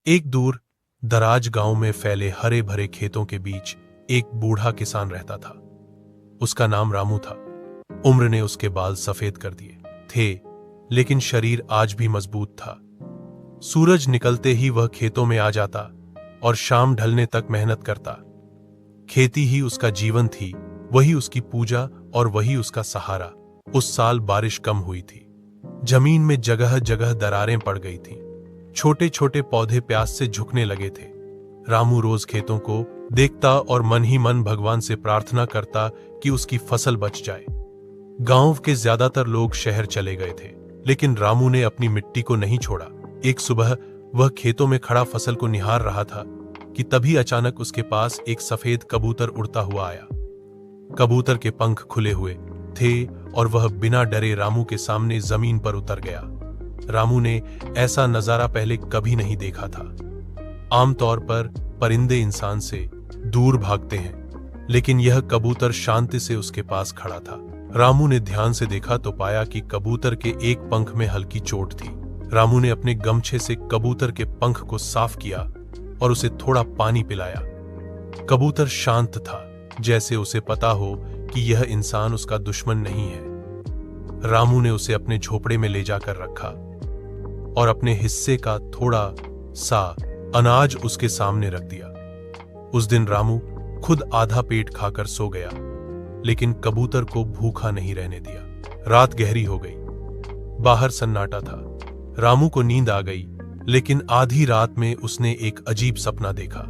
एक दूर दराज गांव में फैले हरे भरे खेतों के बीच एक बूढ़ा किसान रहता था। उसका नाम रामू था। उम्र ने उसके बाल सफेद कर दिए थे, लेकिन शरीर आज भी मजबूत था। सूरज निकलते ही वह खेतों में आ जाता और शाम ढलने तक मेहनत करता। खेती ही उसका जीवन थी, वही उसकी पूजा और वही उसका सहारा। उस साल बारिश कम हुई थी। जमीन में जगह जगह दरारें पड़ गई थीं। छोटे छोटे पौधे प्यास से झुकने लगे थे। रामू रोज खेतों को देखता और मन ही मन भगवान से प्रार्थना करता कि उसकी फसल बच जाए। गांव के ज्यादातर लोग शहर चले गए थे, लेकिन रामू ने अपनी मिट्टी को नहीं छोड़ा। एक सुबह वह खेतों में खड़ा फसल को निहार रहा था कि तभी अचानक उसके पास एक सफेद कबूतर उड़ता हुआ आया। कबूतर के पंख खुले हुए थे और वह बिना डरे रामू के सामने जमीन पर उतर गया। रामू ने ऐसा नजारा पहले कभी नहीं देखा था। आमतौर पर परिंदे इंसान से दूर भागते हैं, लेकिन यह कबूतर शांति से उसके पास खड़ा था। रामू ने ध्यान से देखा तो पाया कि कबूतर के एक पंख में हल्की चोट थी। रामू ने अपने गमछे से कबूतर के पंख को साफ किया और उसे थोड़ा पानी पिलाया। कबूतर शांत था, जैसे उसे पता हो कि यह इंसान उसका दुश्मन नहीं है। रामू ने उसे अपने झोपड़े में ले जाकर रखा और अपने हिस्से का थोड़ा सा अनाज उसके सामने रख दिया। उस दिन रामू खुद आधा पेट खाकर सो गया, लेकिन कबूतर को भूखा नहीं रहने दिया। रात गहरी हो गई, बाहर सन्नाटा था। रामू को नींद आ गई, लेकिन आधी रात में उसने एक अजीब सपना देखा।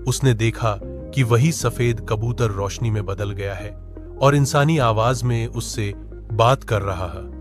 उसने देखा कि वही सफेद कबूतर रोशनी में बदल गया है और इंसानी आवाज में उससे बात कर रहा है।